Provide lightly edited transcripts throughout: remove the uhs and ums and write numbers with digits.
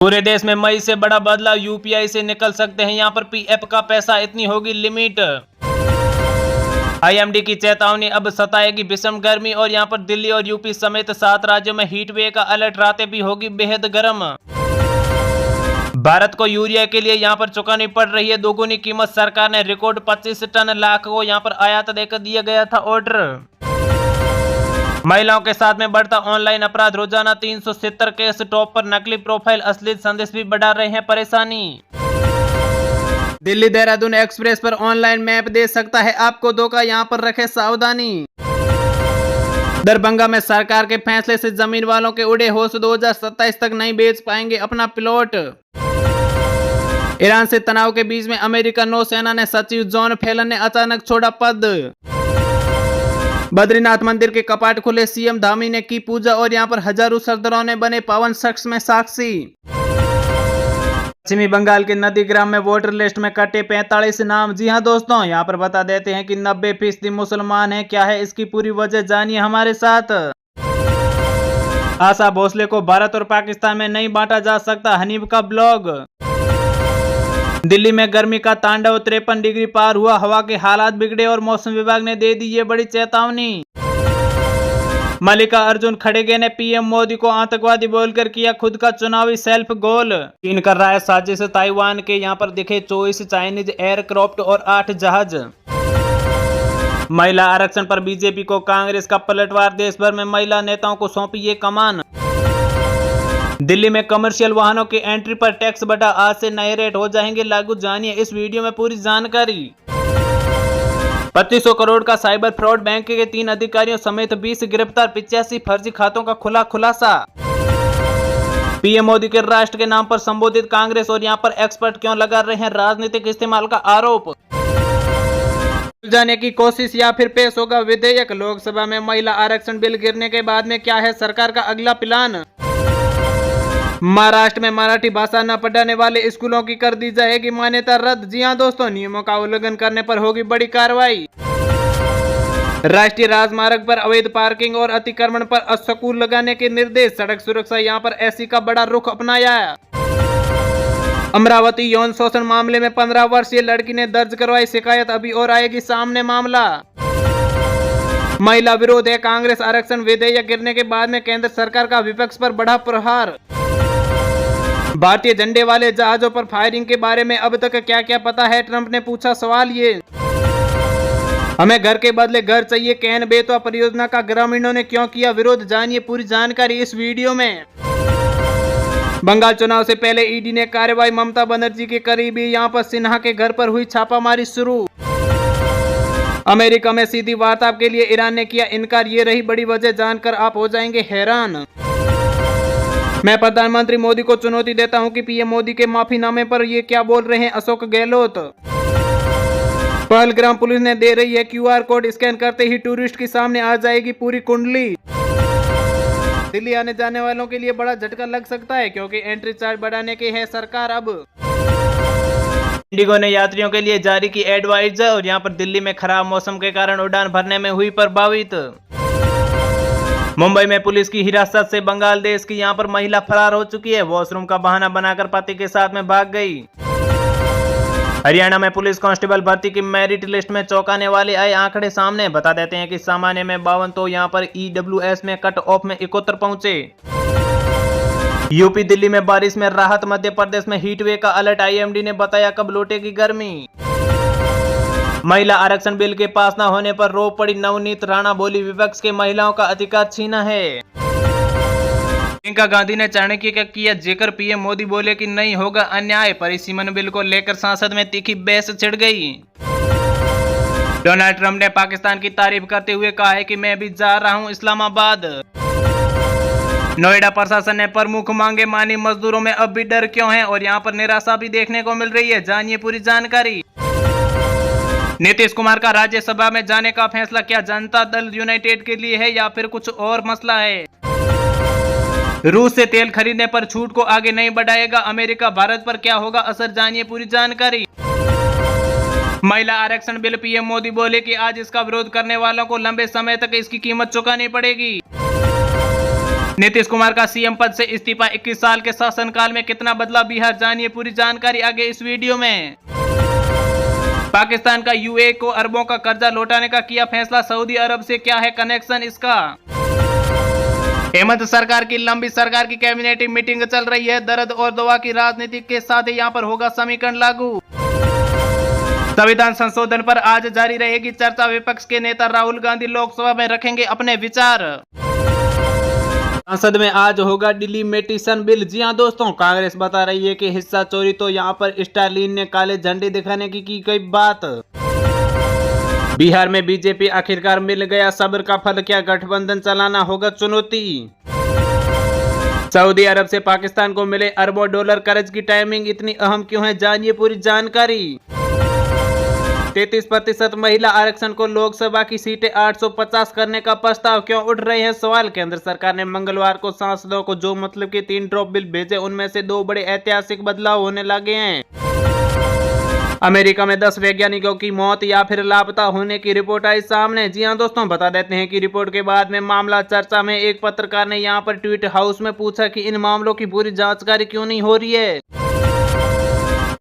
पूरे देश में मई से बड़ा बदलाव, यूपीआई से निकल सकते हैं यहां पर पीएफ का पैसा, इतनी होगी लिमिट। आईएमडी की चेतावनी, अब सताएगी भीषण गर्मी और यहां पर दिल्ली और यूपी समेत 7 राज्यों में हीट वेव का अलर्ट, रातें भी होगी बेहद गर्म। भारत को यूरिया के लिए यहां पर चुकानी पड़ रही है दोगुनी कीमत, सरकार ने रिकॉर्ड 25 टन लाख को यहां पर आयात देकर दिया गया था ऑर्डर। महिलाओं के साथ में बढ़ता ऑनलाइन अपराध, रोजाना 370 केस टॉप पर, नकली प्रोफाइल अश्लील संदेश भी बढ़ा रहे हैं परेशानी। दिल्ली देहरादून एक्सप्रेस पर ऑनलाइन मैप दे सकता है आपको धोखा, यहां पर रखे सावधानी। दरभंगा में सरकार के फैसले से जमीन वालों के उड़े होश, 2027 तक नहीं बेच पाएंगे अपना प्लॉट। ईरान से तनाव के बीच में अमेरिका नौसेना ने सचिव जॉन फेलन ने अचानक छोड़ा पद। बद्रीनाथ मंदिर के कपाट खुले, सीएम धामी ने की पूजा और यहां पर हजारों श्रद्धालुओं ने बने पावन शख्स में साक्षी। पश्चिमी बंगाल के नंदीग्राम में वोटर लिस्ट में कटे 45 नाम। जी हां दोस्तों, यहां पर बता देते हैं कि 90% मुसलमान हैं। क्या है इसकी पूरी वजह, जानिए हमारे साथ। आशा भोसले को भारत और पाकिस्तान में नहीं बांटा जा सकता, हनीफ का ब्लॉग। दिल्ली में गर्मी का तांडव, 53 डिग्री पार हुआ, हवा के हालात बिगड़े और मौसम विभाग ने दे दी ये बड़ी चेतावनी। मल्लिका अर्जुन खड़गे ने पीएम मोदी को आतंकवादी बोलकर किया खुद का चुनावी सेल्फ गोल। चीन कर रहा है साजिश, ताइवान के यहां पर दिखे 24 चाइनीज एयरक्राफ्ट और 8 जहाज। महिला आरक्षण पर बीजेपी को कांग्रेस का पलटवार, देश भर में महिला नेताओं को सौंपी ये कमान। दिल्ली में कमर्शियल वाहनों की एंट्री पर टैक्स बढ़ा, आज से नए रेट हो जाएंगे लागू, जानिए इस वीडियो में पूरी जानकारी। 2500 करोड़ का साइबर फ्रॉड, बैंक के 3 अधिकारियों समेत 20 गिरफ्तार, 85 फर्जी खातों का खुला खुलासा। पीएम मोदी के राष्ट्र के नाम पर संबोधित कांग्रेस और यहां पर एक्सपर्ट क्यों लगा रहे हैं राजनीतिक इस्तेमाल का आरोप। जाने की कोशिश या फिर पेश होगा विधेयक। लोकसभा में महिला आरक्षण बिल गिरने के बाद में क्या है सरकार का अगला प्लान। महाराष्ट्र में मराठी भाषा न पढ़ाने वाले स्कूलों की कर दी जाएगी मान्यता रद्द। जी हां दोस्तों, नियमों का उल्लंघन करने पर होगी बड़ी कार्रवाई। राष्ट्रीय राजमार्ग पर अवैध पार्किंग और अतिक्रमण पर अस्कूल लगाने के निर्देश, सड़क सुरक्षा यहां पर एससी का बड़ा रुख अपनाया। अमरावती यौन शोषण मामले में 15 वर्षीय लड़की ने दर्ज करवाई शिकायत, अभी और आएगी सामने मामला। महिला विरोध है कांग्रेस आरक्षण विधेयक गिरने के बाद में केंद्र सरकार का विपक्ष पर बढ़ा प्रहार। भारतीय झंडे वाले जहाजों पर फायरिंग के बारे में अब तक क्या क्या पता है, ट्रंप ने पूछा सवाल ये। हमें घर के बदले घर चाहिए, कैन बेतवा परियोजना का ग्रामीणों ने क्यों किया विरोध, जानिए पूरी जानकारी इस वीडियो में। बंगाल चुनाव से पहले ईडी ने कार्रवाई, ममता बनर्जी के करीबी यहां पर सिन्हा के घर पर हुई छापामारी शुरू। अमेरिका में सीधी वार्ता के लिए ईरान ने किया इनकार, ये रही बड़ी वजह, जानकर आप हो जाएंगे हैरान। मैं प्रधानमंत्री मोदी को चुनौती देता हूं कि पीएम मोदी के माफीनामे पर ये क्या बोल रहे हैं अशोक गहलोत। पहलगाम पुलिस ने दे रही है क्यूआर कोड, स्कैन करते ही टूरिस्ट के सामने आ जाएगी पूरी कुंडली। दिल्ली आने जाने वालों के लिए बड़ा झटका लग सकता है क्योंकि एंट्री चार्ज बढ़ाने की है सरकार अब। इंडिगो ने यात्रियों के लिए जारी की एडवाइजर और यहां पर दिल्ली में खराब मौसम के कारण उड़ान भरने में हुई प्रभावित। मुंबई में पुलिस की हिरासत से बांग्लादेश की यहां पर महिला फरार हो चुकी है, वॉशरूम का बहाना बनाकर पति के साथ में भाग गई। हरियाणा में पुलिस कांस्टेबल भर्ती की मेरिट लिस्ट में चौंकाने वाले आए आंकड़े सामने, बता देते हैं कि सामान्य में 52 तो यहां पर ईडब्ल्यूएस में कट ऑफ में 71 पहुंचे। यूपी दिल्ली में बारिश में राहत, मध्य प्रदेश में हीट वेव का अलर्ट, आईएमडी ने बताया कब लौटेगी गर्मी। महिला आरक्षण बिल के पास न होने पर रो पड़ी नवनीत राणा, बोली विपक्ष के महिलाओं का अधिकार छीना है। प्रियंका गांधी ने चाणक्य का किया जिक्र, पीएम मोदी बोले कि नहीं होगा अन्याय, परिसीमन बिल को लेकर संसद में तीखी बहस छिड़ गई। डोनाल्ड ट्रंप ने पाकिस्तान की तारीफ करते हुए कहा है कि मैं भी जा रहा हूं इस्लामाबाद। नोएडा प्रशासन ने प्रमुख मांगे मानी, मजदूरों में अब भी डर क्यों है और यहां पर निराशा भी देखने को मिल रही है, जानिए पूरी जानकारी। नीतीश कुमार का राज्यसभा में जाने का फैसला क्या जनता दल यूनाइटेड के लिए है या फिर कुछ और मसला है। रूस से तेल खरीदने पर छूट को आगे नहीं बढ़ाएगा अमेरिका, भारत पर क्या होगा असर, जानिए पूरी जानकारी। महिला आरक्षण बिल, पीएम मोदी बोले कि आज इसका विरोध करने वालों को लंबे समय तक इसकी कीमत चुकानी पड़ेगी। नीतीश कुमार का सीएम पद से इस्तीफा, 21 साल के शासनकाल में कितना बदला बिहार, जानिए पूरी जानकारी आगे इस वीडियो में। पाकिस्तान का यूएई को अरबों का कर्जा लौटाने का किया फैसला, सऊदी अरब से क्या है कनेक्शन इसका। हेमंत सरकार की लंबी सरकार की कैबिनेट मीटिंग चल रही है, दर्द और दवा की राजनीति के साथ ही यहाँ पर होगा समीकरण लागू। संविधान संशोधन पर आज जारी रहेगी चर्चा, विपक्ष के नेता राहुल गांधी लोकसभा में रखेंगे अपने विचार। संसद में आज होगा डिलिमिटेशन बिल। जी हां दोस्तों, कांग्रेस बता रही है कि हिस्सा चोरी, तो यहां पर स्टालिन ने काले झंडे दिखाने की गई बात। बिहार में बीजेपी आखिरकार मिल गया सब्र का फल, क्या गठबंधन चलाना होगा चुनौती। सऊदी अरब से पाकिस्तान को मिले अरबों डॉलर कर्ज की टाइमिंग इतनी अहम क्यों है, जानिए पूरी जानकारी। 33% महिला आरक्षण को लोकसभा की सीटें 850 करने का प्रस्ताव, क्यों उठ रहे हैं सवाल। केंद्र सरकार ने मंगलवार को सांसदों को जो मतलब के 3 ड्रॉप बिल भेजे, उनमें से 2 बड़े ऐतिहासिक बदलाव होने लगे हैं। अमेरिका में 10 वैज्ञानिकों की मौत या फिर लापता होने की रिपोर्ट आई सामने। जी हां दोस्तों, बता देते हैं कि रिपोर्ट के बाद में मामला चर्चा में। एक पत्रकार ने यहां पर ट्वीट हाउस में पूछा कि इन मामलों की पूरी जानकारी क्यों नहीं हो रही है।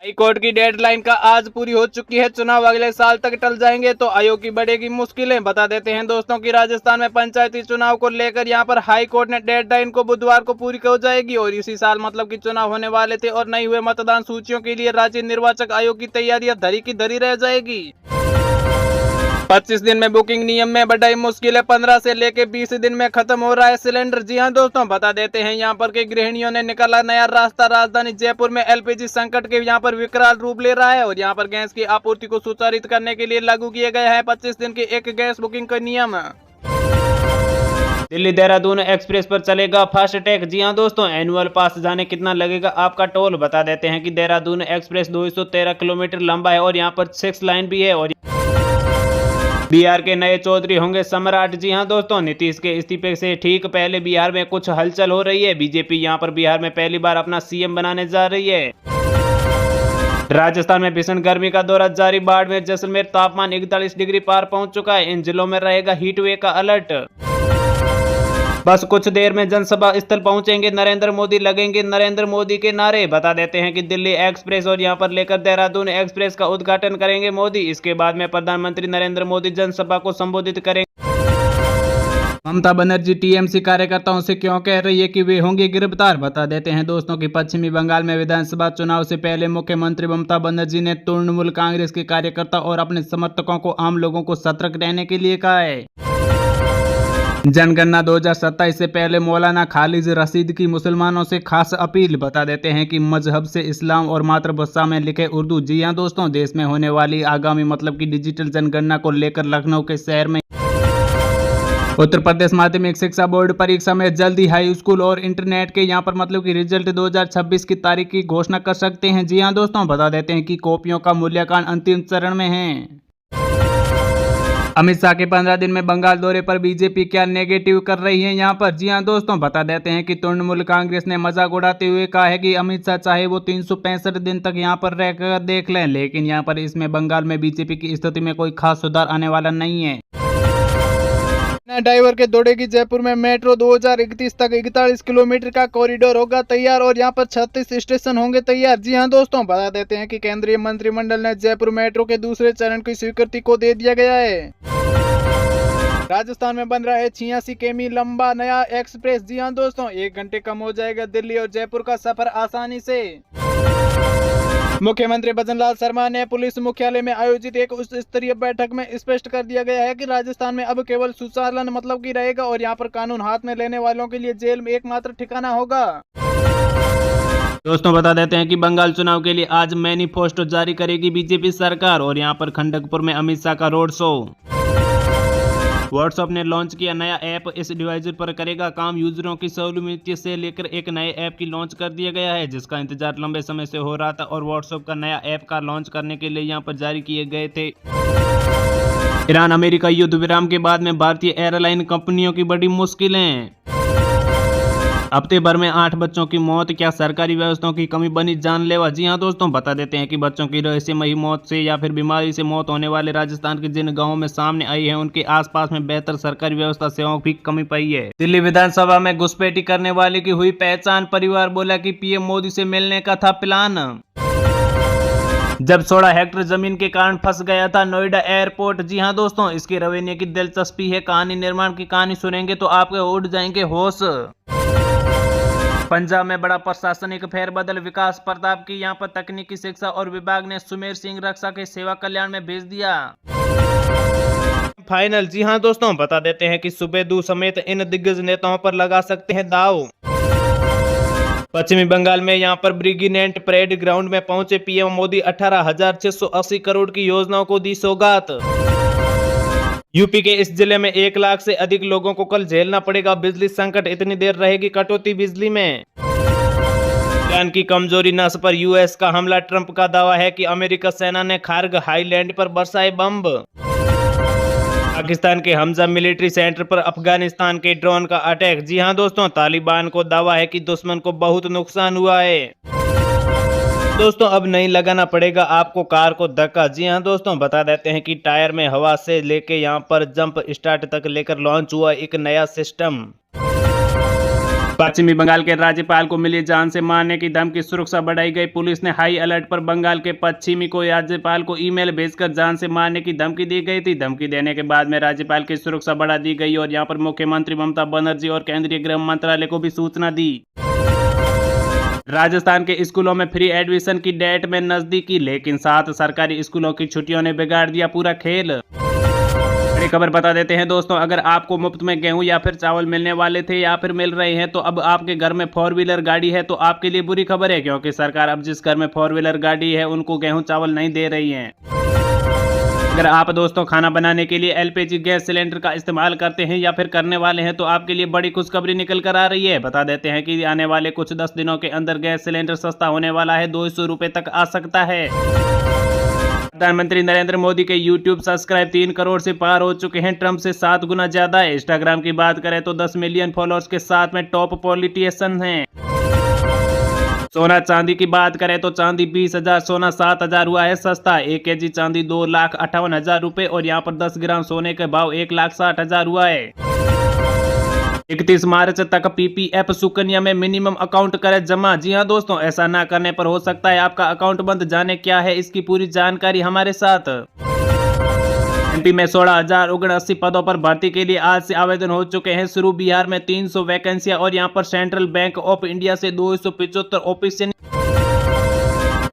हाई कोर्ट की डेडलाइन का आज पूरी हो चुकी है, चुनाव अगले साल तक टल जाएंगे तो आयोग की बढ़ेगी मुश्किलें। बता देते हैं दोस्तों कि राजस्थान में पंचायती चुनाव को लेकर यहां पर हाई कोर्ट ने डेडलाइन को बुधवार को पूरी हो जाएगी और इसी साल मतलब कि चुनाव होने वाले थे और नहीं हुए मतदान सूचियों के लिए राज्य निर्वाचक आयोग की तैयारियां धरी की धरी रह जाएगी। 25 दिन में बुकिंग नियम में बढ़ाई मुश्किल है, 15 से लेके 20 दिन में खत्म हो रहा है सिलेंडर। जी हां दोस्तों, बता देते हैं यहाँ पर के गृहिणियों ने निकाला नया रास्ता। राजधानी जयपुर में एलपीजी संकट के यहाँ पर विकराल रूप ले रहा है और यहाँ पर गैस की आपूर्ति को सुचारित करने के लिए लागू किए गए हैं 25 दिन के एक गैस बुकिंग का नियम। दिल्ली देहरादून एक्सप्रेस पर चलेगा फास्ट टैग। जी हां दोस्तों, एनुअल पास जाने कितना लगेगा आपका टोल। बता देते हैं कि देहरादून एक्सप्रेस 213 किलोमीटर लंबा है और यहाँ पर 6 लाइन भी है और बिहार के नए चौधरी होंगे सम्राट। जी हां दोस्तों, नीतीश के इस्तीफे से ठीक पहले बिहार में कुछ हलचल हो रही है। बीजेपी यहां पर बिहार में पहली बार अपना सीएम बनाने जा रही है। राजस्थान में भीषण गर्मी का दौर जारी, बाढ़ में जैसलमेर तापमान 41 डिग्री पार पहुंच चुका है। इन जिलों में रहेगा हीट वेव का अलर्ट। बस कुछ देर में जनसभा स्थल पहुंचेंगे नरेंद्र मोदी, लगेंगे नरेंद्र मोदी के नारे। बता देते हैं कि दिल्ली एक्सप्रेस और यहां पर लेकर देहरादून एक्सप्रेस का उद्घाटन करेंगे मोदी। इसके बाद में प्रधानमंत्री नरेंद्र मोदी जनसभा को संबोधित करेंगे। ममता बनर्जी टीएमसी कार्यकर्ताओं से क्यों कह रही है कि वे होंगे गिरफ्तार। बता देते हैं दोस्तों कि पश्चिमी बंगाल में विधानसभा चुनाव से पहले मुख्यमंत्री ममता बनर्जी ने तृणमूल कांग्रेस के कार्यकर्ता और अपने समर्थकों को आम लोगों को सतर्क रहने के लिए कहा है। जनगणना 2027 से पहले मौलाना खालिद रशीद की मुसलमानों से खास अपील। बता देते हैं कि मजहब से इस्लाम और मातृभाषा में लिखे उर्दू। जी हां दोस्तों, देश में होने वाली आगामी मतलब की डिजिटल जनगणना को लेकर लखनऊ के शहर में उत्तर प्रदेश माध्यमिक शिक्षा बोर्ड परीक्षा में जल्द ही हाई स्कूल और इंटरनेट के यहां पर मतलब की रिजल्ट 2026 की तारीख की घोषणा कर सकते हैं। जी हां दोस्तों, बता देते हैं कि कॉपियों का मूल्यांकन अंतिम चरण में है। अमित शाह के 15 दिन में बंगाल दौरे पर बीजेपी क्या नेगेटिव कर रही है यहाँ पर। जी हां दोस्तों, बता देते हैं कि तृणमूल कांग्रेस ने मजाक उड़ाते हुए कहा है कि अमित शाह चाहे वो 365 दिन तक यहाँ पर रहकर देख लें, लेकिन यहाँ पर इसमें बंगाल में बीजेपी की स्थिति में कोई खास सुधार आने वाला नहीं है। ड्राइवर के दौड़ेगी जयपुर में मेट्रो, 2031 तक 41 किलोमीटर का कॉरिडोर होगा तैयार और यहाँ पर 36 स्टेशन होंगे तैयार। जी हां दोस्तों, बता देते हैं कि केंद्रीय मंत्रिमंडल ने जयपुर मेट्रो के दूसरे चरण की स्वीकृति को दे दिया गया है। राजस्थान में बन रहा है 86 किमी लंबा नया एक्सप्रेस। जी हां दोस्तों, 1 घंटे कम हो जाएगा दिल्ली और जयपुर का सफर आसानी से। मुख्यमंत्री भजनलाल शर्मा ने पुलिस मुख्यालय में आयोजित एक उच्च स्तरीय बैठक में स्पष्ट कर दिया गया है कि राजस्थान में अब केवल सुचालन मतलब की रहेगा और यहाँ पर कानून हाथ में लेने वालों के लिए जेल में एकमात्र ठिकाना होगा। दोस्तों, बता देते हैं कि बंगाल चुनाव के लिए आज मैनिफेस्टो जारी करेगी बीजेपी सरकार और यहाँ पर खंडकपुर में अमित शाह का रोड शो। व्हाट्सएप ने लॉन्च किया नया ऐप, इस डिवाइस पर करेगा काम। यूजरों की सहूलियत से लेकर एक नए ऐप की लॉन्च कर दिया गया है जिसका इंतजार लंबे समय से हो रहा था और व्हाट्सएप का नया ऐप का लॉन्च करने के लिए यहां पर जारी किए गए थे। ईरान अमेरिका युद्ध विराम के बाद में भारतीय एयरलाइन कंपनियों की बड़ी मुश्किलें। हफ्ते भर में 8 बच्चों की मौत, क्या सरकारी व्यवस्थाओं की कमी बनी जानलेवा? जी हां दोस्तों, बता देते हैं कि बच्चों की रहस्यमयी मौत से या फिर बीमारी से मौत होने वाले राजस्थान के जिन गांवों में सामने आई है, उनके आसपास में बेहतर सरकारी व्यवस्था सेवाओं की कमी पाई है। दिल्ली विधानसभा में घुसपैठी करने वाले की हुई पहचान, परिवार बोला कि पीएम मोदी से मिलने का था प्लान। जब 16 हेक्टेयर जमीन के कारण फंस गया था नोएडा एयरपोर्ट। जी हां दोस्तों, इसके रवैये की दिलचस्पी है। कहानी निर्माण की कहानी सुनेंगे तो आपके उड़ जाएंगे होश। पंजाब में बड़ा प्रशासनिक फेरबदल, विकास प्रताप की यहां पर तकनीकी शिक्षा और विभाग ने सुमेर सिंह रक्षा के सेवा कल्याण में भेज दिया। फाइनल। जी हां दोस्तों, बता देते हैं कि सुबेदू समेत इन दिग्गज नेताओं पर लगा सकते हैं दाव। पश्चिमी बंगाल में यहां पर ब्रिगेडिएंट परेड ग्राउंड में पहुंचे पीएम मोदी, 18,680 करोड़ की योजनाओं को दी सौगात। यूपी के इस जिले में 1 लाख से अधिक लोगों को कल झेलना पड़ेगा बिजली संकट, इतनी देर रहेगी कटौती बिजली में। ईरान की कमजोरी नस पर यूएस का हमला, ट्रंप का दावा है कि अमेरिका सेना ने खार्ग हाईलैंड पर बरसाए बम। पाकिस्तान के हमजा मिलिट्री सेंटर पर अफगानिस्तान के ड्रोन का अटैक। जी हां दोस्तों, तालिबान को दावा है कि दुश्मन को बहुत नुकसान हुआ है। दोस्तों, अब नहीं लगाना पड़ेगा आपको कार को धक्का। जी हां दोस्तों, बता देते हैं कि टायर में हवा से लेके यहां पर जंप स्टार्ट तक लेकर लॉन्च हुआ एक नया सिस्टम। पश्चिमी बंगाल के राज्यपाल को मिली जान से मारने की धमकी, सुरक्षा बढ़ाई गई। पुलिस ने हाई अलर्ट पर बंगाल के पश्चिमी को राज्यपाल को ईमेल भेजकर जान से मारने की धमकी दी गई थी। धमकी देने के बाद में राज्यपाल की सुरक्षा बढ़ा दी गई और यहां पर मुख्यमंत्री ममता बनर्जी और केंद्रीय गृह मंत्रालय को भी सूचना दी। राजस्थान के स्कूलों में फ्री एडमिशन की डेट में नजदीकी, लेकिन 7 सरकारी स्कूलों की छुट्टियों ने बिगाड़ दिया पूरा खेल। बड़ी खबर बता देते हैं दोस्तों, अगर आपको मुफ्त में गेहूं या फिर चावल मिलने वाले थे या फिर मिल रहे हैं तो अब आपके घर में 4 व्हीलर गाड़ी है तो आपके लिए बुरी खबर है, क्योंकि सरकार अब जिस घर में 4 व्हीलर गाड़ी है उनको गेहूं चावल नहीं दे रही है। अगर आप दोस्तों खाना बनाने के लिए एलपीजी गैस सिलेंडर का इस्तेमाल करते हैं या फिर करने वाले हैं तो आपके लिए बड़ी खुशखबरी निकल कर आ रही है। बता देते हैं कि आने वाले कुछ 10 दिनों के अंदर गैस सिलेंडर सस्ता होने वाला है, 200 रुपए तक आ सकता है। प्रधानमंत्री नरेंद्र मोदी के YouTube सब्सक्राइब 3 करोड़ से पार हो चुके हैं, ट्रंप से 7 गुना ज्यादा है। इंस्टाग्राम की बात करें तो 10 मिलियन फॉलोअर्स के साथ में टॉप पॉलिटिशियन हैं। सोना चांदी की बात करें तो चांदी 20,000, सोना 7,000 हुआ है सस्ता। 1 केजी चांदी 2,58,000 रुपए और यहाँ पर 10 ग्राम सोने का भाव 1,60,000 हुआ है। 31 मार्च तक पीपीएफ सुकन्या में मिनिमम अकाउंट करें जमा। जी हां दोस्तों, ऐसा ना करने पर हो सकता है आपका अकाउंट बंद। जाने क्या है इसकी पूरी जानकारी हमारे साथ। एमपी में 16,079 पदों पर भर्ती के लिए आज से आवेदन हो चुके हैं शुरू। बिहार में 300 वैकेंसियां और यहां पर सेंट्रल बैंक ऑफ इंडिया से 275 ऑफिस।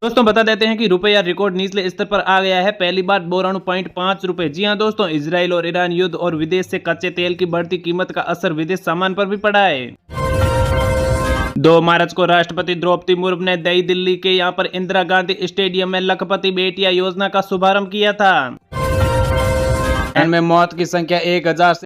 दोस्तों, बता देते हैं कि रुपया रिकॉर्ड निचले स्तर पर आ गया है, पहली बार 92.5 रुपए। जी हां दोस्तों, इजराइल और ईरान युद्ध और विदेश से कच्चे तेल की बढ़ती कीमत का असर विदेश सामान पर भी पड़ा है। 2 मार्च को राष्ट्रपति द्रौपदी मुर्मू ने नई दिल्ली के यहां पर इंदिरा गांधी स्टेडियम में लखपति बेटियां योजना का शुभारंभ किया था। में मौत की संख्या 1,000 से